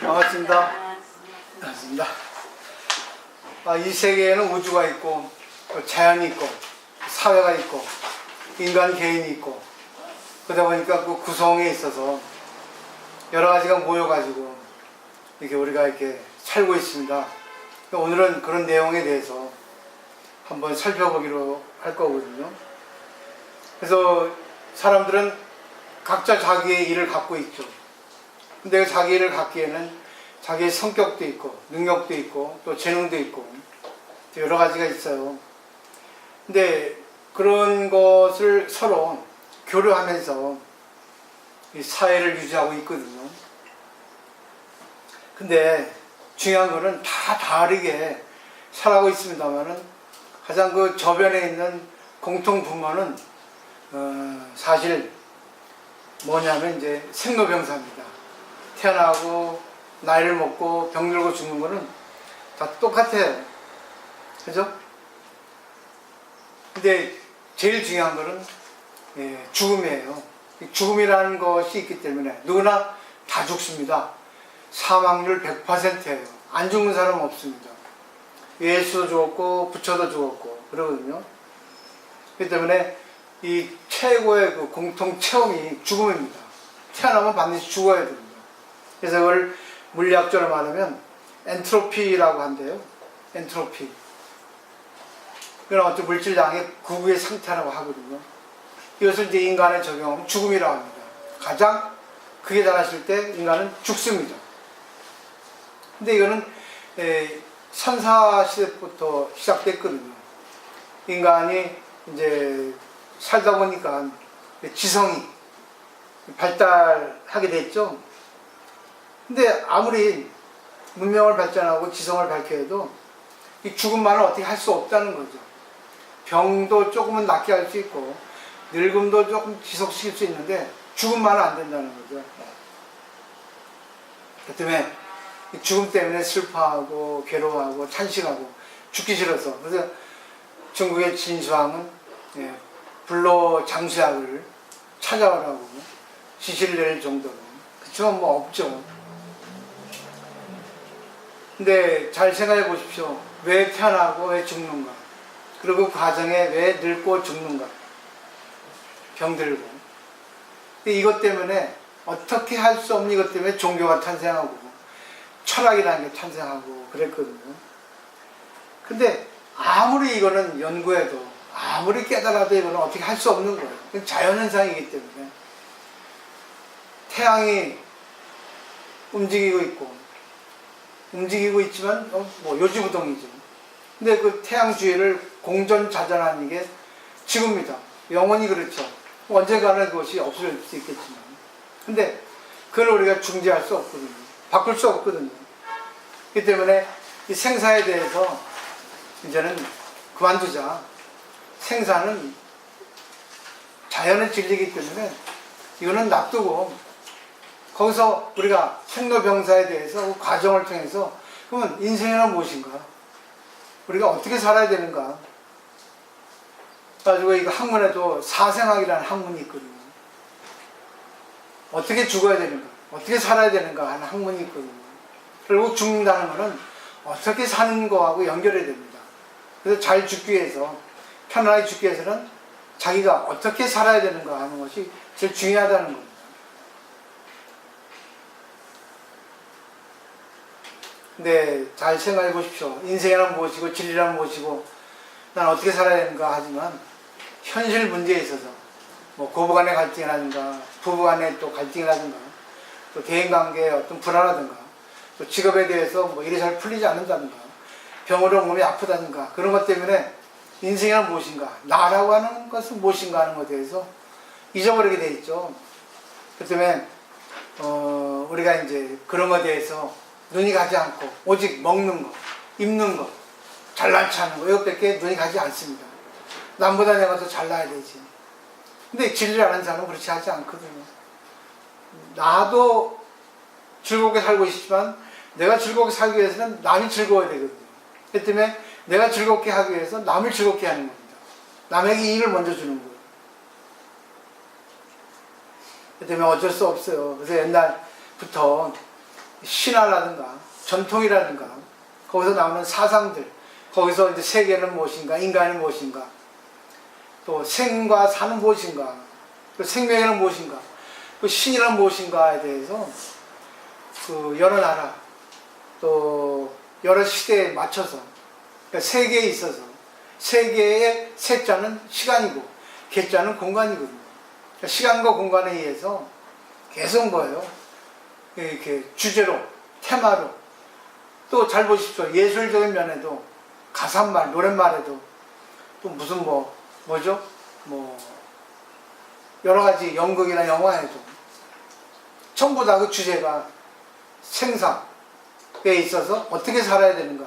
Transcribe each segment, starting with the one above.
반갑습니다. 반갑습니다. 이 세계에는 우주가 있고, 또 자연이 있고, 사회가 있고, 인간 개인이 있고, 그러다 보니까 그 구성에 있어서 여러 가지가 모여가지고 이렇게 우리가 이렇게 살고 있습니다. 오늘은 그런 내용에 대해서 한번 살펴보기로 할 거거든요. 그래서 사람들은 각자 자기의 일을 갖고 있죠. 근데 자기 일을 갖기에는 자기의 성격도 있고 능력도 있고 또 재능도 있고 또 여러 가지가 있어요. 근데 그런 것을 서로 교류하면서 이 사회를 유지하고 있거든요. 근데 중요한 거는 다 다르게 살아가고 있습니다만은 가장 그 저변에 있는 공통 분모는 사실 뭐냐면 이제 생로병사입니다. 태어나고 나이를 먹고 병들고 죽는 거는 다 똑같아요. 그죠? 근데 제일 중요한 거는 죽음이에요. 죽음이라는 것이 있기 때문에 누구나 다 죽습니다. 사망률 100%예요. 안 죽는 사람은 없습니다. 예수도 죽었고 부처도 죽었고 그러거든요. 그렇기 때문에 이 최고의 그 공통 체험이 죽음입니다. 태어나면 반드시 죽어야 됩니다. 그래서 그걸 물리학적으로 말하면 엔트로피라고 한대요. 엔트로피. 그런 어떤 물질량의 구구의 상태라고 하거든요. 이것을 이제 인간에 적용하면 죽음이라고 합니다. 가장 극에 달했을 때 인간은 죽습니다. 근데 이거는 선사시대부터 시작됐거든요. 인간이 이제 살다 보니까 지성이 발달하게 됐죠. 근데 아무리 문명을 발전하고 지성을 밝혀도 이 죽음만은 어떻게 할 수 없다는 거죠. 병도 조금은 낫게 할 수 있고 늙음도 조금 지속시킬 수 있는데 죽음만은 안 된다는 거죠. 그 때문에 죽음 때문에 슬퍼하고 괴로워하고 탄식하고 죽기 싫어서 그래서 중국의 진수왕은 불로 장수약을 찾아오라고 지시를 내릴 정도로 그쵸 뭐 없죠. 근데 잘 생각해 보십시오. 왜 태어나고 왜 죽는가? 그리고 그 과정에 왜 늙고 죽는가? 병들고. 이것 때문에 어떻게 할 수 없는 이것 때문에 종교가 탄생하고 철학이라는 게 탄생하고 그랬거든요. 근데 아무리 이거는 연구해도 아무리 깨달아도 이거는 어떻게 할 수 없는 거예요. 그건 자연현상이기 때문에 태양이 움직이고 있지만 뭐 요지부동이죠. 근데 그 태양 주위를 공전자전하는 게 지구입니다. 영원히 그렇죠. 언젠가는 그것이 없어질 수 있겠지만 근데 그걸 우리가 중지할 수 없거든요. 바꿀 수 없거든요. 그렇기 때문에 이 생사에 대해서 이제는 그만두자. 생사는 자연의 진리이기 때문에 이거는 놔두고 거기서 우리가 생로병사에 대해서 그 과정을 통해서 그러면 인생이란 무엇인가? 우리가 어떻게 살아야 되는가? 가지고 이거 학문에도 사생학이라는 학문이 있거든요. 어떻게 죽어야 되는가? 어떻게 살아야 되는가 하는 학문이 있거든요. 결국 죽는다는 것은 어떻게 사는 거하고 연결해야 됩니다. 그래서 잘 죽기 위해서 편안하게 죽기 위해서는 자기가 어떻게 살아야 되는가 하는 것이 제일 중요하다는 겁니다. 근데 잘 생각해 보십시오. 인생이란 무엇이고 진리란 무엇이고 난 어떻게 살아야 되는가 하지만 현실 문제에 있어서 뭐 고부간의 갈등이라든가 부부간의 또 갈등이라든가 또 대인관계의 어떤 불안하든가 또 직업에 대해서 뭐 일이 잘 풀리지 않는다든가 병으로 몸이 아프다든가 그런 것 때문에 인생이란 무엇인가 나라고 하는 것은 무엇인가 하는 것에 대해서 잊어버리게 돼 있죠. 그 때문에 우리가 이제 그런 것에 대해서 눈이 가지 않고 오직 먹는 것, 입는 것, 잘난 체하는 것 이것밖에 눈이 가지 않습니다. 남보다 내가 더 잘나야 되지. 근데 진리를 아는 사람은 그렇지 하지 않거든요. 나도 즐겁게 살고 싶지만 내가 즐겁게 살기 위해서는 남이 즐거워야 되거든요. 그렇기 때문에 내가 즐겁게 하기 위해서 남을 즐겁게 하는 겁니다. 남에게 이익을 먼저 주는 거예요. 그렇기 때문에 어쩔 수 없어요. 그래서 옛날부터 신화라든가 전통이라든가 거기서 나오는 사상들, 거기서 이제 세계는 무엇인가, 인간은 무엇인가, 또 생과 사는 무엇인가, 또 생명이란 무엇인가, 또 신이란 무엇인가에 대해서 그 여러 나라 또 여러 시대에 맞춰서, 그러니까 세계에 있어서 세계의 세자는 시간이고 개자는 공간이거든요. 그러니까 시간과 공간에 의해서 계속 뭐예요? 이렇게 주제로, 테마로, 또 잘 보십시오. 예술적인 면에도 가사말, 노랫말에도 또 무슨 뭐죠? 여러 가지 연극이나 영화에도 전부 다 그 주제가 생사에 있어서 어떻게 살아야 되는가,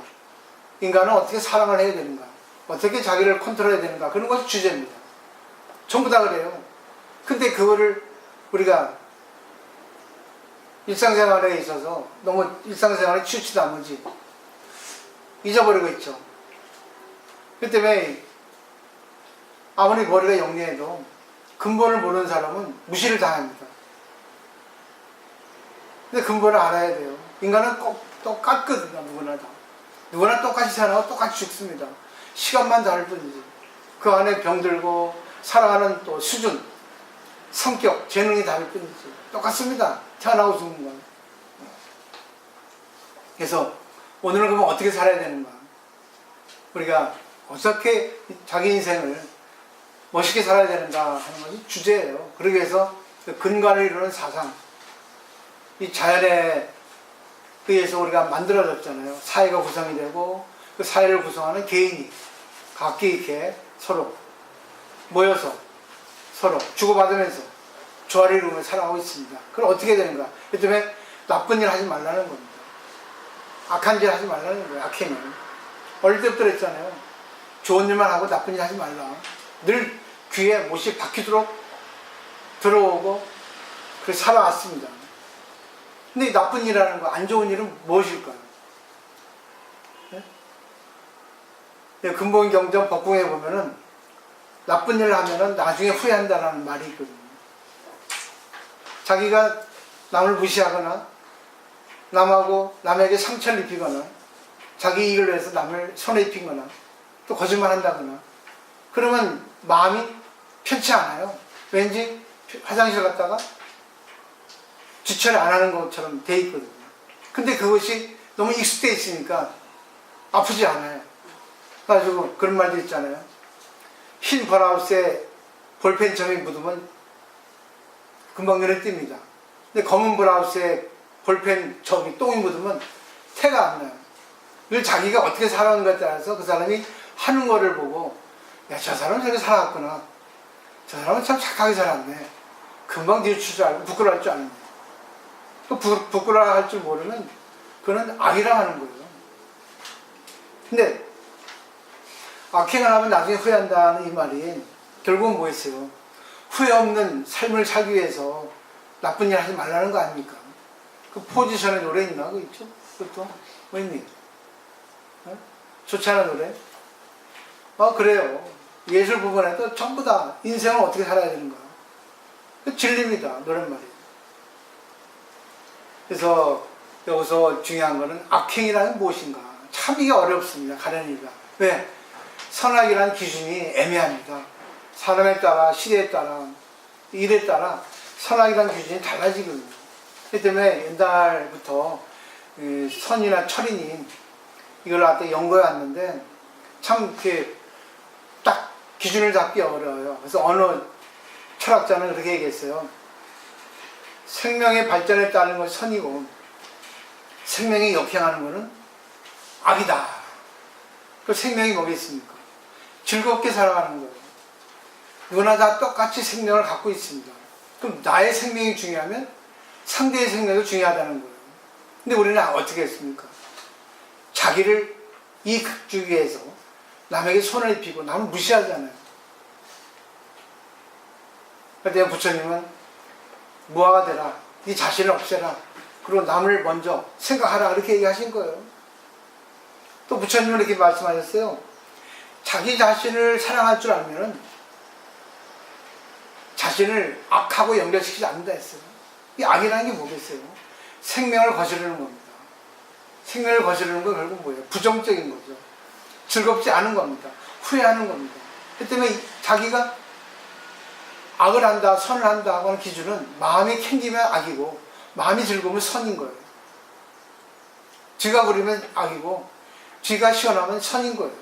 인간은 어떻게 사랑을 해야 되는가, 어떻게 자기를 컨트롤해야 되는가, 그런 것이 주제입니다. 전부 다 그래요. 근데 그거를 우리가 일상생활에 있어서 너무 일상생활에 치우치다 나머지 잊어버리고 있죠. 그 때문에 아무리 머리가 영리해도 근본을 모르는 사람은 무시를 당합니다. 근데 근본을 알아야 돼요. 인간은 꼭 똑같거든요. 누구나 다. 누구나 똑같이 살아고 똑같이 죽습니다. 시간만 다를 뿐이지. 그 안에 병들고 살아가는 또 수준, 성격, 재능이 다를 뿐이지. 똑같습니다. 태어나고 죽는 건. 그래서 오늘은 그러면 어떻게 살아야 되는가? 우리가 어떻게 자기 인생을 멋있게 살아야 되는가 하는 것이 주제예요. 그러기 위해서 근간을 이루는 사상, 이 자연에 의해서 우리가 만들어졌잖아요. 사회가 구성이 되고 그 사회를 구성하는 개인이 각기 이렇게 서로 모여서 서로 주고받으면서 조화를 이루며 살아가고 있습니다. 그럼 어떻게 되는가? 그 때문에 나쁜 일 하지 말라는 겁니다. 악한 짓 하지 말라는 거예요. 악행을. 어릴 때부터 그랬잖아요. 좋은 일만 하고 나쁜 일 하지 말라. 늘 귀에 못이 박히도록 들어오고 그렇게 살아왔습니다. 근데 이 나쁜 일이라는 거, 안 좋은 일은 무엇일까요? 네? 근본경전 법궁에 보면은 나쁜 일을 하면은 나중에 후회한다는 말이 있거든요. 자기가 남을 무시하거나 남에게 상처를 입히거나 자기 이익을 위해서 남을 손에 입힌거나 또 거짓말 한다거나 그러면 마음이 편치 않아요. 왠지 화장실 갔다가 주차를 안 하는 것처럼 돼 있거든요. 근데 그것이 너무 익숙되어 있으니까 아프지 않아요. 그래가지고 그런 말도 있잖아요. 흰 브라우스에 볼펜점이 묻으면 금방 눈에 띕니다. 근데 검은 브라우스에 볼펜 똥이 묻으면 태가 안 나요. 늘 자기가 어떻게 살아오는가에 따라서 그 사람이 하는 거를 보고, 야, 저 사람은 저렇게 살아왔구나. 저 사람은 참 착하게 살았네. 금방 뉘우칠 줄 알고 부끄러워할 줄 아는데. 또 부끄러워할 줄 모르면 그거는 악이라 하는 거예요. 근데 악행을 하면 나중에 후회한다는 이 말이 결국은 뭐였어요? 후회 없는 삶을 살기 위해서 나쁜 일 하지 말라는 거 아닙니까? 그 포지션의 노래 있나? 그거 있죠? 그것도 뭐 있니? 어? 좋지 않은 노래? 그래요. 예술 부분에도 전부 다 인생을 어떻게 살아야 되는가. 그 진리입니다. 노랫말이. 그래서 여기서 중요한 거는 악행이라는 무엇인가. 참 이게 어렵습니다. 가려니까. 왜? 선악이라는 기준이 애매합니다. 사람에 따라, 시대에 따라, 일에 따라 선악이라는 기준이 달라지거든요. 그렇기 때문에 옛날부터 선이나 철인이 이걸 갖다 연구해 왔는데 참 이렇게 딱 기준을 잡기 어려워요. 그래서 어느 철학자는 그렇게 얘기했어요. 생명의 발전에 따르는 것이 선이고 생명이 역행하는 것은 악이다. 그 생명이 뭐겠습니까? 즐겁게 살아가는 거예요. 누구나 다 똑같이 생명을 갖고 있습니다. 그럼 나의 생명이 중요하면 상대의 생명도 중요하다는 거예요. 근데 우리는 어떻게 했습니까? 자기를 이익주기 위해서 남에게 손을 입히고 남을 무시하잖아요. 그래서 부처님은 무아가 되라. 네 자신을 없애라. 그리고 남을 먼저 생각하라. 이렇게 얘기하신 거예요. 또 부처님은 이렇게 말씀하셨어요. 자기 자신을 사랑할 줄 알면 자신을 악하고 연결시키지 않는다 했어요. 이 악이라는 게 뭐겠어요? 생명을 거스르는 겁니다. 생명을 거스르는 건 결국 뭐예요? 부정적인 거죠. 즐겁지 않은 겁니다. 후회하는 겁니다. 그 때문에 자기가 악을 한다, 선을 한다 하는 기준은 마음이 캥기면 악이고 마음이 즐거우면 선인 거예요. 쥐가 부리면 악이고 쥐가 시원하면 선인 거예요.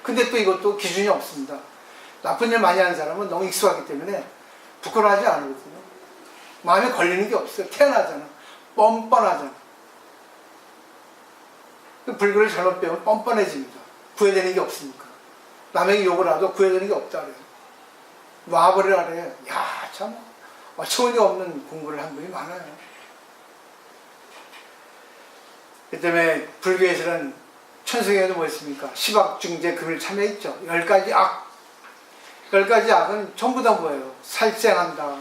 근데 또 이것도 기준이 없습니다. 나쁜 일 많이 하는 사람은 너무 익숙하기 때문에 부끄러워하지 않거든요. 마음에 걸리는 게 없어요. 태어나잖아. 뻔뻔하잖아. 불교를 잘못 배우면 뻔뻔해집니다. 구애되는 게 없으니까. 남에게 욕을 하도 구애되는 게 없다 그래요. 놔버리라 그래요. 야, 참 어처구니 없는 공부를 한 분이 많아요. 그 때문에 불교에서는 천승에도 뭐 있습니까? 시박, 중재, 금일, 참여 있죠. 10가지 악. 10가지 악은 전부 다 뭐예요? 살생한다.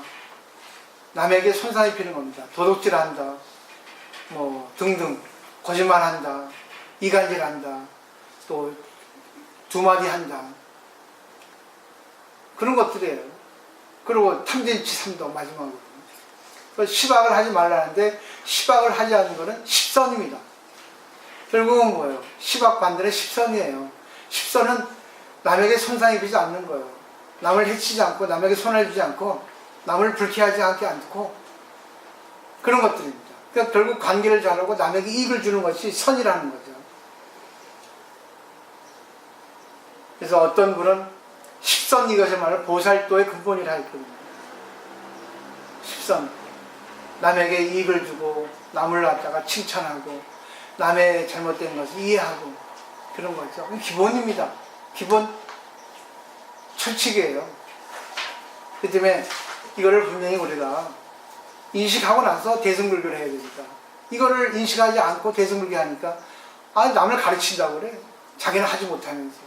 남에게 손상 입히는 겁니다. 도둑질한다. 뭐 등등. 거짓말한다. 이간질한다. 또 두마디 한다. 그런 것들이에요. 그리고 탐진치 삼도 마지막으로. 시박을 하지 말라는데 시박을 하지 않는 것은 십선입니다. 결국은 뭐예요? 시박 반대는 십선이에요. 십선은 남에게 손상 입히지 않는 거예요. 남을 해치지 않고 남에게 손을 주지 않고 남을 불쾌하지 않고 그런 것들입니다. 그러니까 결국 관계를 잘하고 남에게 이익을 주는 것이 선이라는 거죠. 그래서 어떤 분은 십선 이것을 말을 보살도의 근본이라 했거든요. 십선. 남에게 이익을 주고 남을 갖다가 칭찬하고 남의 잘못된 것을 이해하고 그런 거죠. 기본입니다. 기본 철칙이에요. 그 때문에 이거를 분명히 우리가 인식하고 나서 대승불교를 해야 됩니다. 이거를 인식하지 않고 대승불교 하니까 남을 가르친다고 그래. 자기는 하지 못하면서.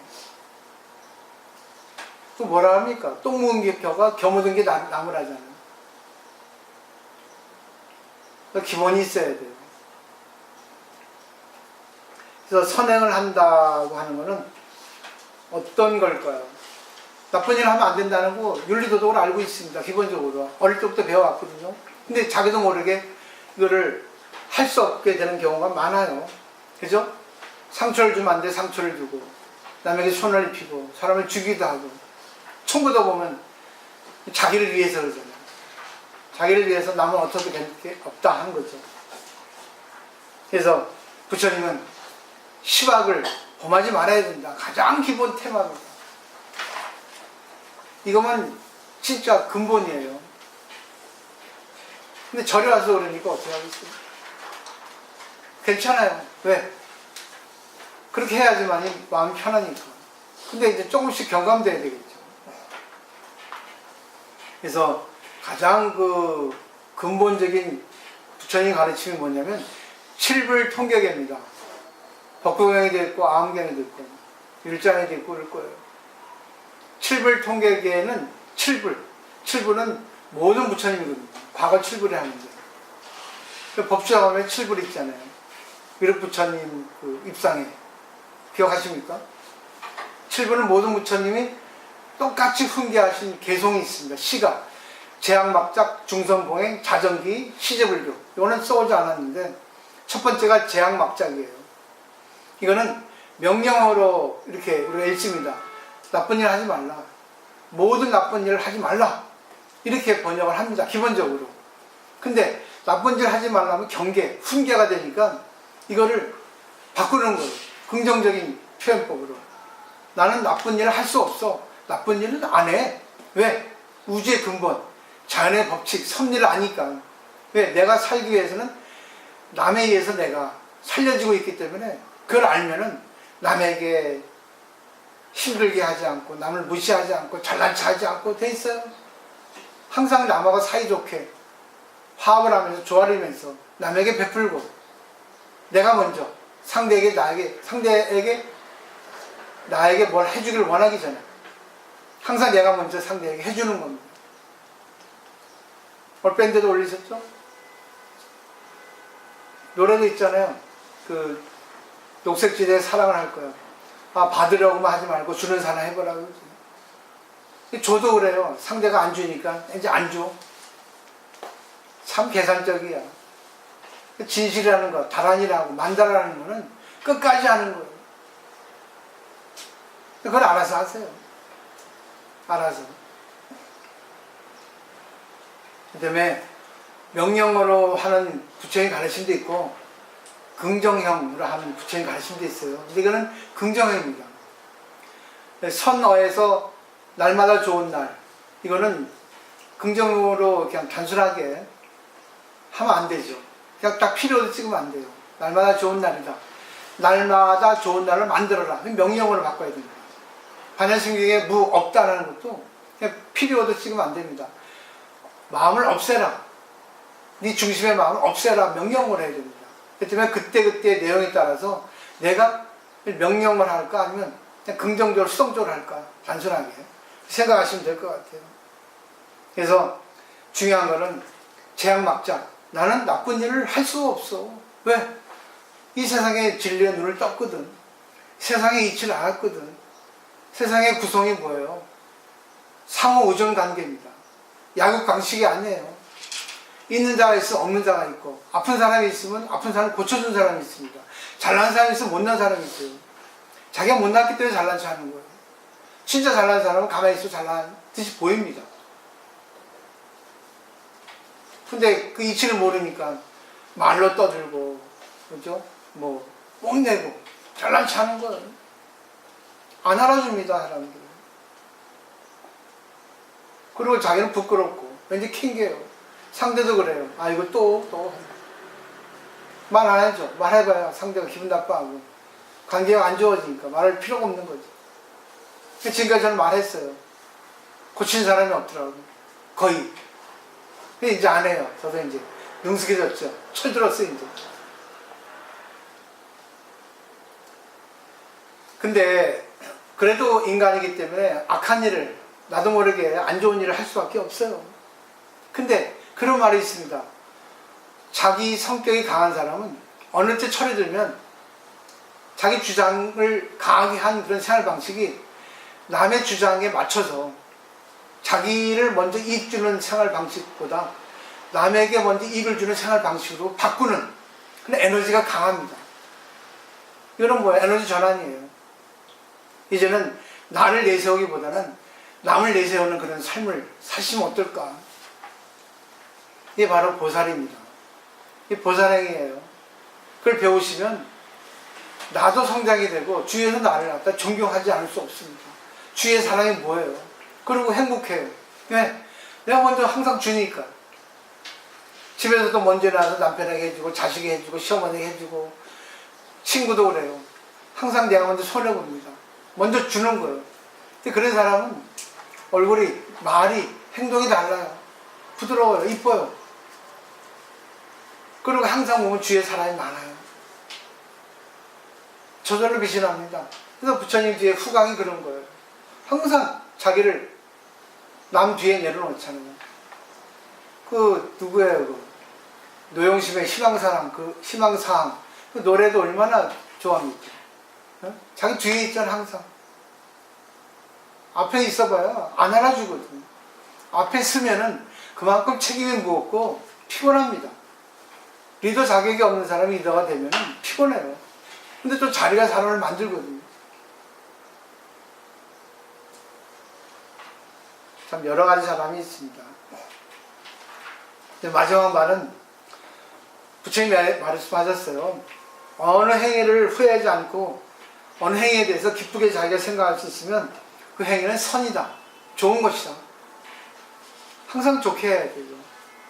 또 뭐라 합니까? 똥 묻은 게 벼가 겨 묻은 게 남을 하잖아요. 기본이 있어야 돼요. 그래서 선행을 한다고 하는 것은 어떤 걸까요? 나쁜 일을 하면 안 된다는 거 윤리도덕을 알고 있습니다. 기본적으로. 어릴 때부터 배워왔거든요. 근데 자기도 모르게 이거를 할 수 없게 되는 경우가 많아요. 그죠? 상처를 주면 안 돼. 상처를 주고 남에게 손을 입히고 사람을 죽이기도 하고 총부도 보면 자기를 위해서 그러잖아요. 자기를 위해서 남은 어떻게 될 게 없다 하는 거죠. 그래서 부처님은 시박을 범하지 말아야 된다. 가장 기본 테마입니다. 이거만 진짜 근본이에요. 근데 절에 와서 그러니까 어떻게 하겠어요? 괜찮아요. 왜? 그렇게 해야지만 마음이 편하니까. 근데 이제 조금씩 경감돼야 되겠죠. 그래서 가장 근본적인 부처님 가르침이 뭐냐면 칠불통격입니다. 법구경에도 있고 아함경에도 있고 율장에도 있고 그럴 거예요. 칠불통격에는 칠불은 모든 부처님이거든요. 과거 칠불이 하는데 법주자 가면 칠불 있잖아요. 위륵부처님 입상에 기억하십니까? 칠불은 모든 부처님이 똑같이 훈계하신 개송이 있습니다. 시가 제약막작, 중선봉행, 자전기, 시제불교. 이거는 써오지 않았는데 첫 번째가 제약막작이에요. 이거는 명령어로 이렇게 우리가 읽습니다. 나쁜 일 하지 말라. 모든 나쁜 일을 하지 말라. 이렇게 번역을 합니다. 기본적으로. 근데 나쁜 일 하지 말라면 경계, 훈계가 되니까 이거를 바꾸는 거예요. 긍정적인 표현법으로. 나는 나쁜 일을 할 수 없어. 나쁜 일은 안 해. 왜? 우주의 근본, 자연의 법칙, 섭리를 아니까. 왜? 내가 살기 위해서는 남에 의해서 내가 살려지고 있기 때문에 그걸 알면은 남에게 힘들게 하지 않고 남을 무시하지 않고 잘난 체 하지 않고 돼 있어요. 항상 남하고 사이좋게 화합을 하면서 조아리면서 남에게 베풀고 내가 먼저 상대에게 나에게 뭘 해주기를 원하기 전에 항상 내가 먼저 상대에게 해주는 겁니다. 밴드도 올리셨죠? 노래도 있잖아요. 녹색지대에 사랑을 할 거야. 받으려고만 하지 말고 주는 사람 해보라고. 줘도 그래요. 상대가 안 주니까 이제 안 줘. 참 계산적이야. 진실이라는 거, 다란이라고 만다라는 거는 끝까지 하는 거예요. 그걸 알아서 하세요. 알아서. 그 다음에 명령어로 하는 부처님 가르침도 있고 긍정형으로 하는 부처님 가르침도 있어요. 근데 이거는 긍정형입니다. 선어에서 날마다 좋은 날, 이거는 긍정으로 그냥 단순하게 하면 안 되죠. 그냥 딱 필요로 찍으면 안 돼요. 날마다 좋은 날이다. 날마다 좋은 날을 만들어라. 명령어로 바꿔야 됩니다. 반야심경에 무 없다라는 것도 그냥 필요도 찍으면 안 됩니다. 마음을 없애라. 네 중심의 마음을 없애라. 명령을 해야 됩니다. 그렇지만 그때그때 내용에 따라서 내가 명령을 할까 아니면 그냥 긍정적으로 수동적으로 할까 단순하게 생각하시면 될 것 같아요. 그래서 중요한 거는 제약막자. 나는 나쁜 일을 할 수가 없어. 왜? 이 세상에 진리의 눈을 떴거든. 세상의 이치를 알았거든. 세상의 구성이 뭐예요? 상호 의존 관계입니다. 야구 방식이 아니에요. 있는 자가 있으면 없는 자가 있고, 아픈 사람이 있으면 아픈 사람을 고쳐준 사람이 있습니다. 잘난 사람이 있으면 못난 사람이 있어요. 자기가 못났기 때문에 잘난 체 하는 거예요. 진짜 잘난 사람은 가만히 있어도 잘난 듯이 보입니다. 근데 그 이치를 모르니까 말로 떠들고, 그죠? 뭐, 뽐내고, 잘난 체 하는 거예요. 안 알아줍니다, 사람들은. 그리고 자기는 부끄럽고, 왠지 캥겨요. 상대도 그래요. 아, 이거 또. 말 안 해줘. 말해봐야 상대가 기분 나빠하고, 관계가 안 좋아지니까 말할 필요가 없는 거지. 지금까지 저는 말했어요. 고친 사람이 없더라고요. 거의. 근데 이제 안 해요. 저도 이제 능숙해졌죠. 철들었어요, 이제. 근데, 그래도 인간이기 때문에 악한 일을, 나도 모르게 안 좋은 일을 할 수밖에 없어요. 근데, 그런 말이 있습니다. 자기 성격이 강한 사람은 어느 때 철이 들면 자기 주장을 강하게 한 그런 생활 방식이 남의 주장에 맞춰서 자기를 먼저 이익 주는 생활 방식보다 남에게 먼저 이익을 주는 생활 방식으로 바꾸는 그런 에너지가 강합니다. 이거는 뭐예요? 에너지 전환이에요. 이제는 나를 내세우기보다는 남을 내세우는 그런 삶을 사시면 어떨까? 이게 바로 보살입니다. 이게 보살행위예요. 그걸 배우시면 나도 성장이 되고 주위에서 나를 갖다 존경하지 않을 수 없습니다. 주위의 사람이 뭐예요? 그리고 행복해요. 왜? 내가 먼저 항상 주니까. 집에서도 먼저 나서 남편에게 해주고 자식이 해주고 시어머니에게 해주고 친구도 그래요. 항상 내가 먼저 손해봅니다. 먼저 주는 거예요. 근데 그런 사람은 얼굴이, 말이, 행동이 달라요. 부드러워요. 이뻐요. 그리고 항상 보면 주위에 사람이 많아요. 저절로 빛이 납니다. 그래서 부처님 뒤에 후광이 그런 거예요. 항상 자기를 남 뒤에 내려놓잖아요. 그 누구예요? 그 노영심의 희망사랑, 그 희망사항, 그 노래도 얼마나 좋아합니까? 어? 자기 뒤에 있잖아 항상. 앞에 있어봐야 안 알아주거든. 앞에 서면은 그만큼 책임이 무겁고 피곤합니다. 리더 자격이 없는 사람이 리더가 되면 피곤해요. 근데 또 자리가 사람을 만들거든요. 참 여러 가지 사람이 있습니다. 마지막 말은 부처님이 말씀하셨어요. 어느 행위를 후회하지 않고 어느 행위에 대해서 기쁘게 자기가 생각할 수 있으면 그 행위는 선이다. 좋은 것이다. 항상 좋게 해야 되죠.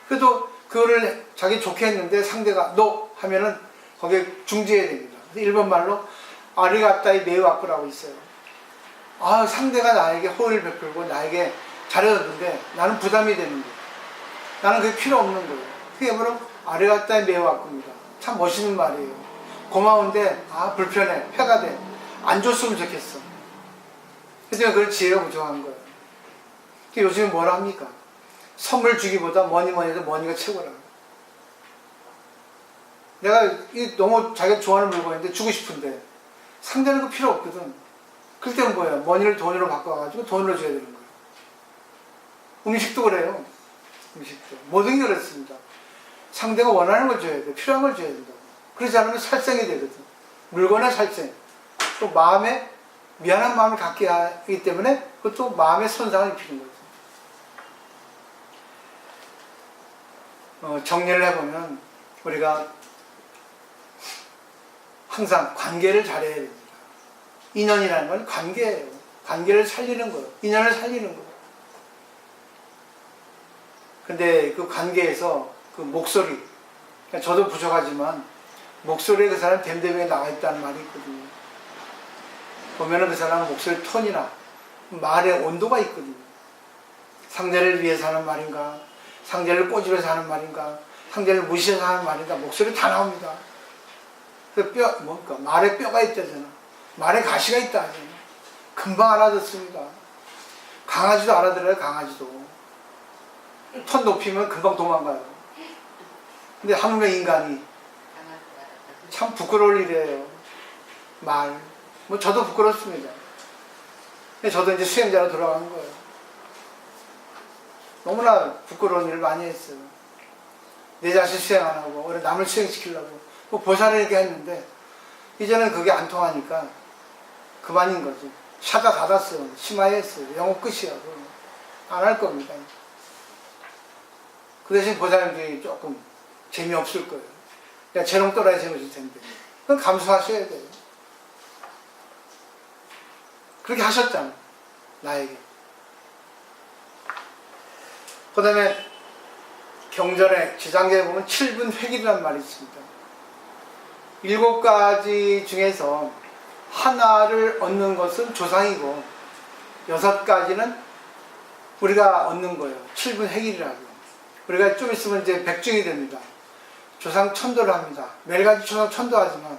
그래도 그거를 자기 좋게 했는데 상대가 NO 하면은 거기에 중지해야 됩니다. 일본 말로 아리가타이 메이와쿠라고 있어요. 아, 상대가 나에게 호의를 베풀고 나에게 잘해줬는데 나는 부담이 되는 거예요. 나는 그게 필요 없는 거예요. 그게 바로 아리가타이 메이와쿠입니다. 참 멋있는 말이에요. 고마운데 불편해. 폐가 돼. 안 줬으면 좋겠어. 그래서 그걸 지혜가 부정한 거예요. 요즘에 뭐라 합니까? 선물 주기보다 뭐니 해도 머니가 최고라고. 내가 너무 자기가 좋아하는 물건인데 주고 싶은데 상대는 그 필요 없거든. 그럴 때는 뭐예요? 머니를 돈으로 바꿔가지고 돈으로 줘야 되는 거예요. 음식도 그래요. 음식도. 모든 게 그렇습니다. 상대가 원하는 걸 줘야 돼. 필요한 걸 줘야 된다고. 그러지 않으면 살생이 되거든. 물건의 살생. 또 마음에 미안한 마음을 갖게 하기 때문에 그것도 마음의 손상을 입히는 거죠. 정리를 해보면 우리가 항상 관계를 잘해야 됩니다. 인연이라는 건 관계예요. 관계를 살리는 거예요. 인연을 살리는 거예요. 근데 그 관계에서 그 목소리, 저도 부족하지만 목소리에 그 사람 댐댐이가 나와 있다는 말이 있거든요. 보면은 그 사람 목소리 톤이나 말의 온도가 있거든요. 상대를 위해서 하는 말인가, 상대를 꼬집어서 하는 말인가, 상대를 무시해서 하는 말인가, 목소리 다 나옵니다. 그 뭡니까? 말에 뼈가 있다잖아. 말에 가시가 있다 하잖아. 금방 알아듣습니다. 강아지도 알아들어요, 강아지도. 톤 높이면 금방 도망가요. 근데 한국의 인간이 참 부끄러울 일이에요. 말. 뭐 저도 부끄럽습니다. 근데 저도 이제 수행자로 돌아가는 거예요. 너무나 부끄러운 일을 많이 했어요. 내 자신 수행 안 하고, 남을 수행시키려고. 뭐 보살을 이렇게 했는데, 이제는 그게 안 통하니까 그만인 거지. 샤가 닫았어요. 심하게 했어요. 영업 끝이야. 안 할 겁니다. 그 대신 보살님들이 조금 재미없을 거예요. 그냥 재롱 또라이 재밌을 텐데. 그건 감수하셔야 돼요. 그렇게 하셨잖아요. 나에게. 그 다음에 경전에 지장계에 보면 7분 획일이라는 말이 있습니다. 7가지 중에서 하나를 얻는 것은 조상이고 6가지는 우리가 얻는 거예요. 7분 획일이라고. 우리가 좀 있으면 이제 백중이 됩니다. 조상 천도를 합니다. 매일같이 조상 천도하지만